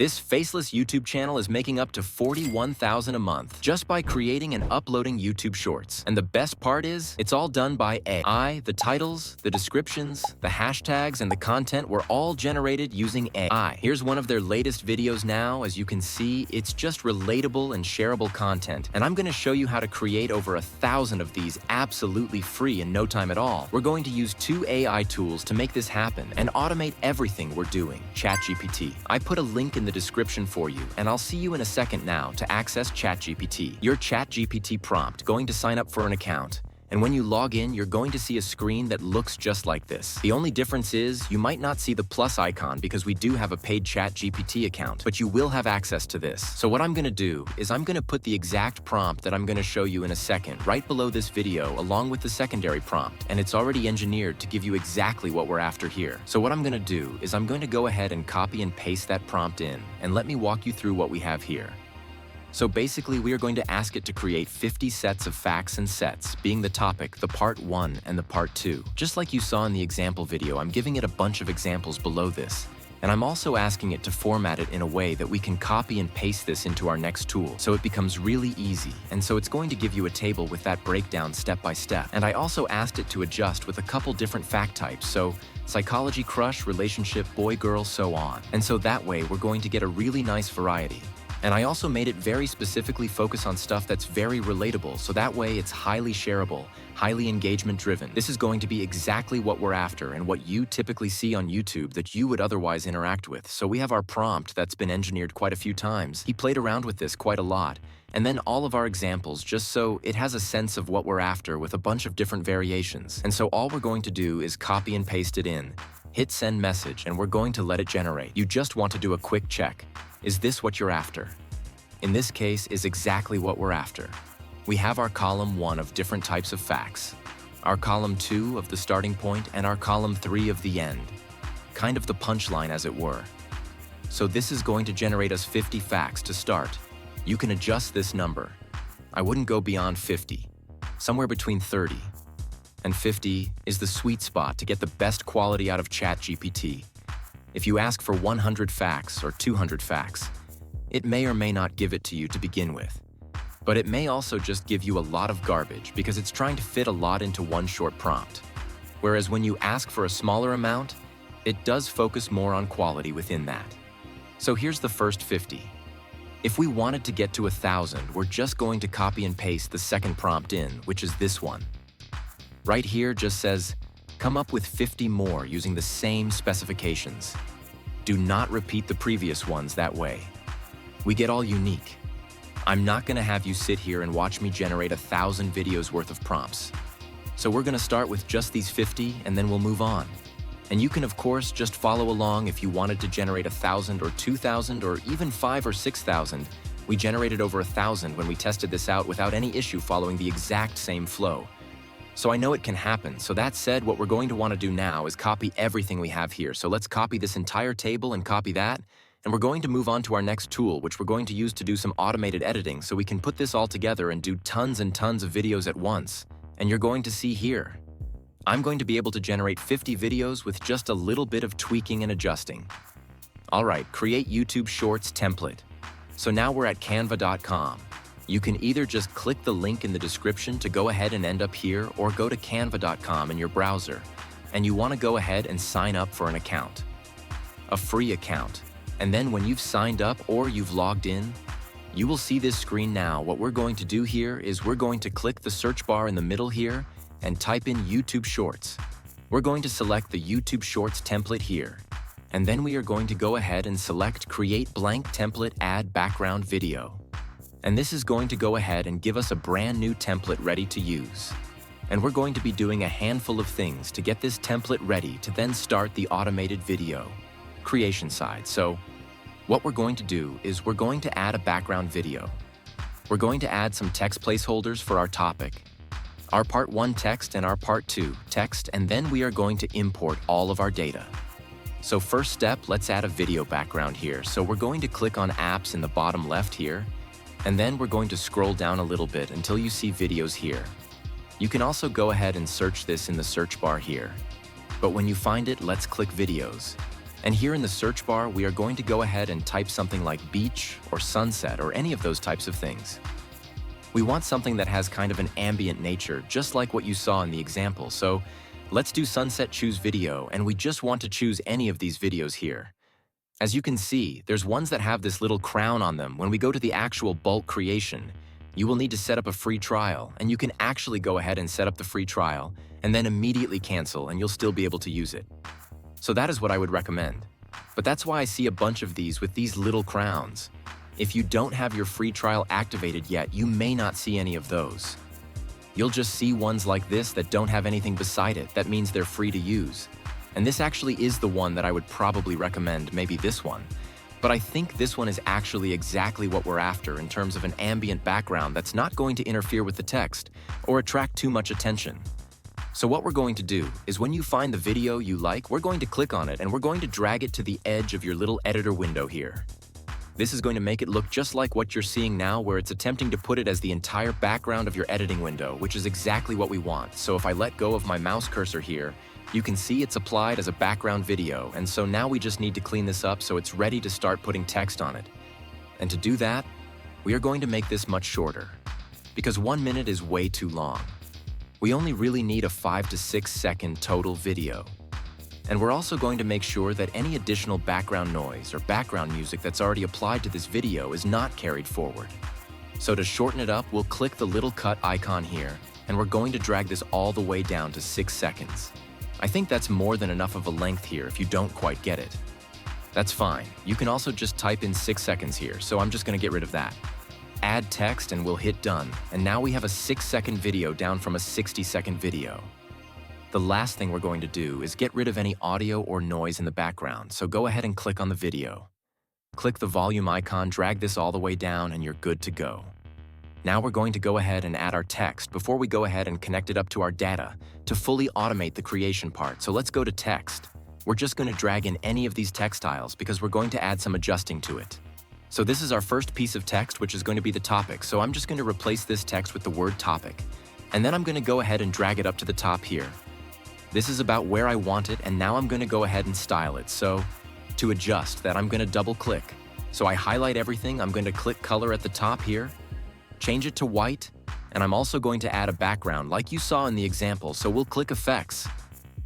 This faceless YouTube channel is making up to $41,000 a month just by creating and uploading YouTube Shorts. And the best part is, it's all done by AI. The titles, the descriptions, the hashtags, and the content were all generated using AI. Here's one of their latest videos now. As you can see, it's just relatable and shareable content. And I'm going to show you how to create over 1,000 of these absolutely free in no time at all. We're going to use 2 AI tools to make this happen and automate everything we're doing. ChatGPT. I put a link in the description for you, and I'll see you in a second now to access ChatGPT. Your ChatGPT Prompt, going to sign up for an account. And when you log in, you're going to see a screen that looks just like this. The only difference is you might not see the plus icon because we do have a paid ChatGPT account, but you will have access to this. So what I'm going to do is I'm going to put the exact prompt that I'm going to show you in a second right below this video along with the secondary prompt, and it's already engineered to give you exactly what we're after here. So what I'm going to do is I'm going to go ahead and copy and paste that prompt in, and let me walk you through what we have here. So basically, we are going to ask it to create 50 sets of facts and sets, being the topic, the part 1 and the part 2. Just like you saw in the example video, I'm giving it a bunch of examples below this. And I'm also asking it to format it in a way that we can copy and paste this into our next tool, so it becomes really easy. And so it's going to give you a table with that breakdown step by step. And I also asked it to adjust with a couple different fact types, so psychology, crush, relationship, boy, girl, so on. And so that way, we're going to get a really nice variety. And I also made it very specifically focus on stuff that's very relatable, so that way it's highly shareable, highly engagement-driven. This is going to be exactly what we're after and what you typically see on YouTube that you would otherwise interact with. So we have our prompt that's been engineered quite a few times. He played around with this quite a lot. And then all of our examples, just so it has a sense of what we're after with a bunch of different variations. And so all we're going to do is copy and paste it in, hit send message, and we're going to let it generate. You just want to do a quick check. Is this what you're after? In this case, is exactly what we're after. We have our column 1 of different types of facts, our column 2 of the starting point, and our column 3 of the end. Kind of the punchline, as it were. So this is going to generate us 50 facts to start. You can adjust this number. I wouldn't go beyond 50, somewhere between 30. And 50 is the sweet spot to get the best quality out of ChatGPT. If you ask for 100 facts or 200 facts, it may or may not give it to you to begin with. But it may also just give you a lot of garbage because it's trying to fit a lot into one short prompt. Whereas when you ask for a smaller amount, it does focus more on quality within that. So here's the first 50. If we wanted to get to 1,000, we're just going to copy and paste the second prompt in, which is this one. Right here just says, come up with 50 more using the same specifications. Do not repeat the previous ones that way. We get all unique. I'm not going to have you sit here and watch me generate 1,000 videos worth of prompts. So we're going to start with just these 50 and then we'll move on. And you can of course just follow along if you wanted to generate 1,000 or 2,000 or even 5,000 or 6,000. We generated over 1,000 when we tested this out without any issue following the exact same flow. So I know it can happen. So that said, what we're going to want to do now is copy everything we have here. So let's copy this entire table and copy that. And we're going to move on to our next tool, which we're going to use to do some automated editing so we can put this all together and do tons and tons of videos at once. And you're going to see here. I'm going to be able to generate 50 videos with just a little bit of tweaking and adjusting. All right, create YouTube Shorts template. So now we're at canva.com. You can either just click the link in the description to go ahead and end up here, or go to canva.com in your browser. And you want to go ahead and sign up for an account. A free account. And then when you've signed up or you've logged in, you will see this screen now. What we're going to do here is we're going to click the search bar in the middle here and type in YouTube Shorts. We're going to select the YouTube Shorts template here. And then we are going to go ahead and select Create Blank Template Add Background Video. And this is going to go ahead and give us a brand new template ready to use. And we're going to be doing a handful of things to get this template ready to then start the automated video creation side. So what we're going to do is we're going to add a background video. We're going to add some text placeholders for our topic, our part 1 text and our part 2 text, and then we are going to import all of our data. So first step, let's add a video background here. So we're going to click on apps in the bottom left here, and then we're going to scroll down a little bit until you see videos here. You can also go ahead and search this in the search bar here. But when you find it, let's click videos. And here in the search bar, we are going to go ahead and type something like beach or sunset or any of those types of things. We want something that has kind of an ambient nature, just like what you saw in the example. So let's do sunset choose video, and we just want to choose any of these videos here. As you can see, there's ones that have this little crown on them. When we go to the actual bulk creation, you will need to set up a free trial, and you can actually go ahead and set up the free trial and then immediately cancel, and you'll still be able to use it. So that is what I would recommend. But that's why I see a bunch of these with these little crowns. If you don't have your free trial activated yet, you may not see any of those. You'll just see ones like this that don't have anything beside it. That means they're free to use. And this actually is the one that I would probably recommend, maybe this one. But I think this one is actually exactly what we're after in terms of an ambient background that's not going to interfere with the text or attract too much attention. So what we're going to do is when you find the video you like, we're going to click on it and we're going to drag it to the edge of your little editor window here. This is going to make it look just like what you're seeing now, where it's attempting to put it as the entire background of your editing window, which is exactly what we want. So if I let go of my mouse cursor here, you can see it's applied as a background video, and so now we just need to clean this up so it's ready to start putting text on it. And to do that, we are going to make this much shorter, because 1 minute is way too long. We only really need a 5 to 6 second total video. And we're also going to make sure that any additional background noise or background music that's already applied to this video is not carried forward. So to shorten it up, we'll click the little cut icon here, and we're going to drag this all the way down to 6 seconds. I think that's more than enough of a length here if you don't quite get it. That's fine. You can also just type in 6 seconds here, so I'm just going to get rid of that. Add text and we'll hit done, and now we have a 6-second video down from a 60-second video. The last thing we're going to do is get rid of any audio or noise in the background, so go ahead and click on the video. Click the volume icon, drag this all the way down, and you're good to go. Now we're going to go ahead and add our text before we go ahead and connect it up to our data to fully automate the creation part. So let's go to text. We're just going to drag in any of these textiles because we're going to add some adjusting to it. So this is our first piece of text, which is going to be the topic. So I'm just going to replace this text with the word topic. And then I'm going to go ahead and drag it up to the top here. This is about where I want it, and now I'm going to go ahead and style it. So to adjust that, I'm going to double click. So I highlight everything, I'm going to click color at the top here, change it to white, and I'm also going to add a background like you saw in the example. So we'll click effects.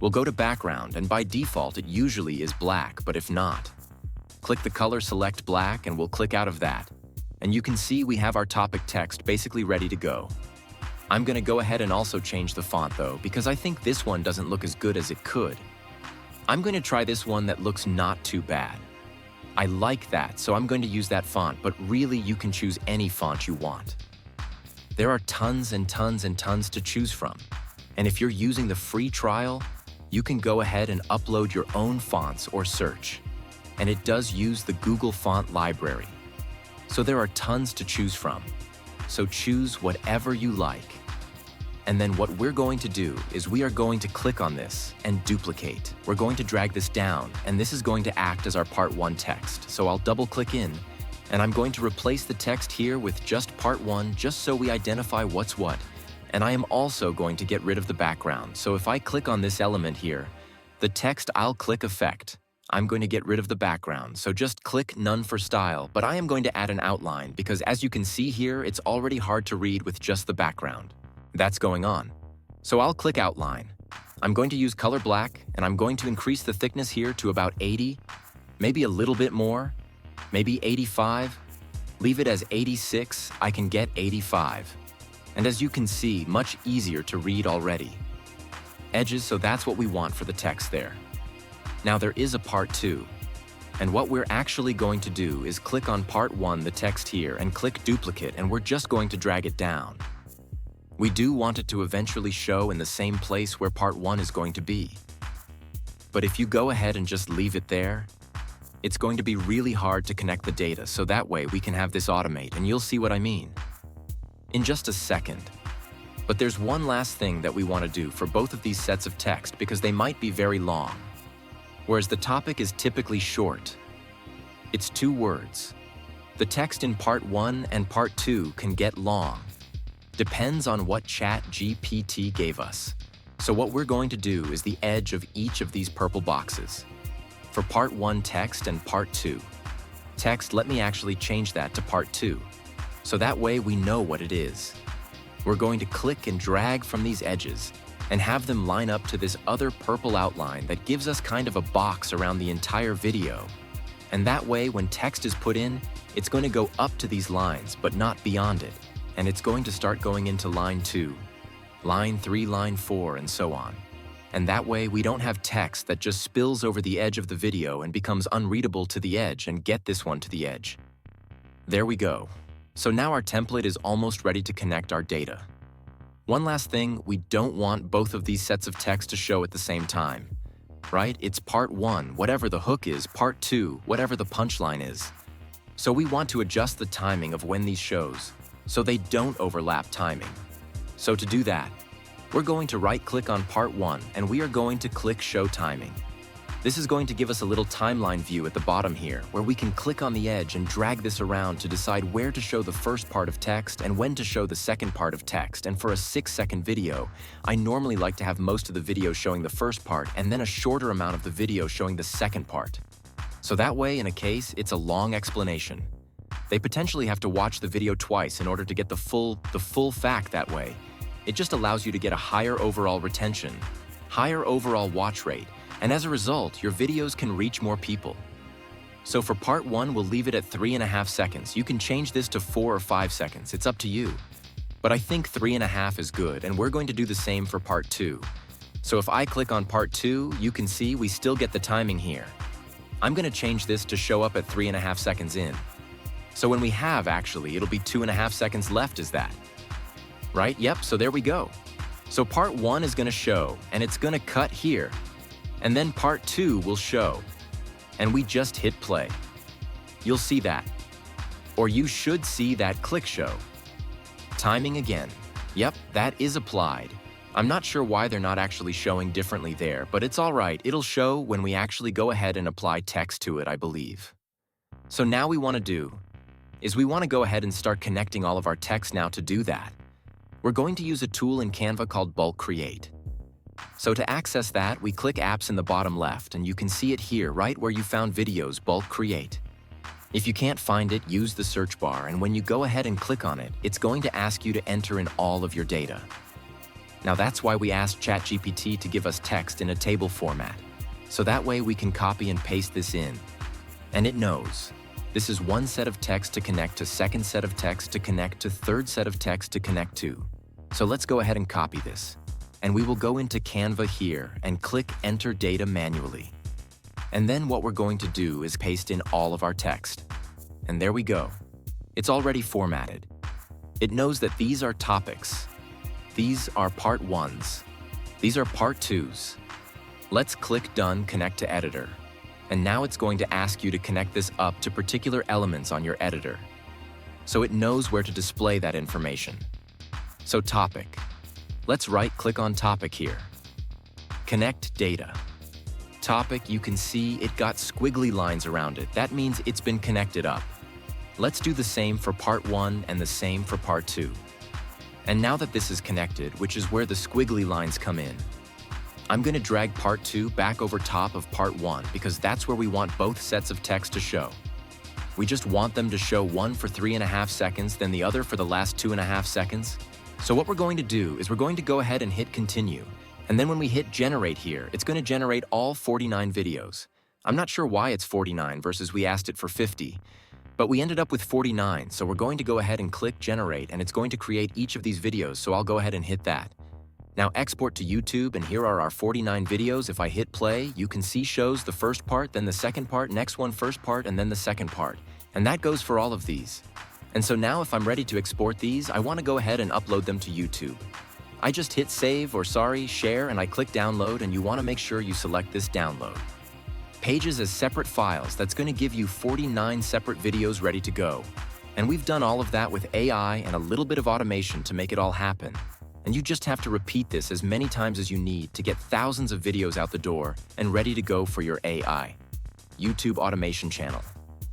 We'll go to background, and by default it usually is black, but if not, click the color, select black, and we'll click out of that. And you can see we have our topic text basically ready to go. I'm going to go ahead and also change the font though, because I think this one doesn't look as good as it could. I'm going to try this one that looks not too bad. I like that, so I'm going to use that font, but really you can choose any font you want. There are tons and tons and tons to choose from. And if you're using the free trial, you can go ahead and upload your own fonts or search. And it does use the Google Font Library. So there are tons to choose from. So choose whatever you like. And then what we're going to do is we are going to click on this and duplicate. We're going to drag this down, and this is going to act as our part 1 text. So I'll double click in, and I'm going to replace the text here with just part 1, just so we identify what's what. And I am also going to get rid of the background. So if I click on this element here, the text, I'll click effect. I'm going to get rid of the background, so just click none for style, but I am going to add an outline because as you can see here, it's already hard to read with just the background. That's going on. So I'll click outline. I'm going to use color black, and I'm going to increase the thickness here to about 80, maybe a little bit more, maybe 85. Leave it as 86, I can get 85. And as you can see, much easier to read already. Edges, so that's what we want for the text there. Now there is a part 2, and what we're actually going to do is click on part 1, the text here, and click duplicate, and we're just going to drag it down. We do want it to eventually show in the same place where part 1 is going to be. But if you go ahead and just leave it there, it's going to be really hard to connect the data, so that way we can have this automate, and you'll see what I mean in just a second. But there's one last thing that we want to do for both of these sets of text because they might be very long. Whereas the topic is typically short. It's 2 words. The text in part 1 and part 2 can get long. Depends on what ChatGPT gave us. So what we're going to do is the edge of each of these purple boxes. For part 1 text and part 2 text, let me actually change that to part 2. So that way we know what it is. We're going to click and drag from these edges and have them line up to this other purple outline that gives us kind of a box around the entire video. And that way, when text is put in, it's going to go up to these lines, but not beyond it. And it's going to start going into line 2, line 3, line 4, and so on. And that way, we don't have text that just spills over the edge of the video and becomes unreadable to the edge and get this one to the edge. There we go. So now our template is almost ready to connect our data. One last thing, we don't want both of these sets of text to show at the same time, right? It's part 1, whatever the hook is, part 2, whatever the punchline is. So we want to adjust the timing of when these shows so they don't overlap timing. So to do that, we're going to right-click on part 1 and we are going to click Show Timing. This is going to give us a little timeline view at the bottom here where we can click on the edge and drag this around to decide where to show the first part of text and when to show the second part of text. And for a 6-second video, I normally like to have most of the video showing the first part and then a shorter amount of the video showing the second part. So that way, in a case, it's a long explanation. They potentially have to watch the video twice in order to get the full fact that way. It just allows you to get a higher overall retention, higher overall watch rate, and as a result, your videos can reach more people. So for part 1, we'll leave it at 3.5 seconds. You can change this to 4 or 5 seconds, it's up to you. But I think 3.5 is good, and we're going to do the same for part 2. So if I click on part 2, you can see we still get the timing here. I'm going to change this to show up at 3.5 seconds in. So when we have, actually, it'll be 2.5 seconds left is that. Right? Yep, so there we go. So part 1 is going to show, and it's going to cut here. And then part 2 will show. And we just hit play. You'll see that. Or you should see that click show. Timing again. Yep, that is applied. I'm not sure why they're not actually showing differently there, but it's all right. It'll show when we actually go ahead and apply text to it, I believe. So now we want to go ahead and start connecting all of our text now to do that. We're going to use a tool in Canva called Bulk Create. So to access that, we click Apps in the bottom left, and you can see it here, right where you found Videos, Bulk Create. If you can't find it, use the search bar, and when you go ahead and click on it, it's going to ask you to enter in all of your data. Now that's why we asked ChatGPT to give us text in a table format, so that way we can copy and paste this in. And it knows. This is one set of text to connect to second set of text to connect to third set of text to connect to. So let's go ahead and copy this. And we will go into Canva here and click Enter Data manually. And then what we're going to do is paste in all of our text. And there we go. It's already formatted. It knows that these are topics. These are part 1s. These are part 2s. Let's click Done, Connect to Editor. And now it's going to ask you to connect this up to particular elements on your editor. So it knows where to display that information. So Topic. Let's right-click on Topic here. Connect Data. Topic, you can see it got squiggly lines around it. That means it's been connected up. Let's do the same for part 1 and the same for part 2. And now that this is connected, which is where the squiggly lines come in, I'm going to drag part 2 back over top of part 1 because that's where we want both sets of text to show. We just want them to show one for 3.5 seconds, then the other for the last 2.5 seconds. So what we're going to do is we're going to go ahead and hit Continue. And then when we hit Generate here, it's going to generate all 49 videos. I'm not sure why it's 49 versus we asked it for 50. But we ended up with 49, so we're going to go ahead and click Generate, and it's going to create each of these videos, so I'll go ahead and hit that. Now export to YouTube, and here are our 49 videos. If I hit play, you can see shows the first part, then the second part, next one first part, and then the second part. And that goes for all of these. And so now if I'm ready to export these, I want to go ahead and upload them to YouTube. I just hit save or share, and I click download, and you want to make sure you select this download. Pages as separate files, that's going to give you 49 separate videos ready to go. And we've done all of that with AI and a little bit of automation to make it all happen. And you just have to repeat this as many times as you need to get thousands of videos out the door and ready to go for your AI YouTube automation channel.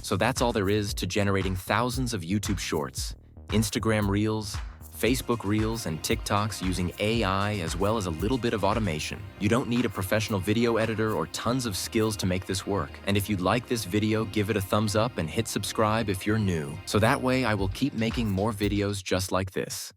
So that's all there is to generating thousands of YouTube Shorts, Instagram Reels, Facebook Reels and TikToks using AI as well as a little bit of automation. You don't need a professional video editor or tons of skills to make this work. And if you'd like this video, give it a thumbs up and hit subscribe if you're new. So that way I will keep making more videos just like this.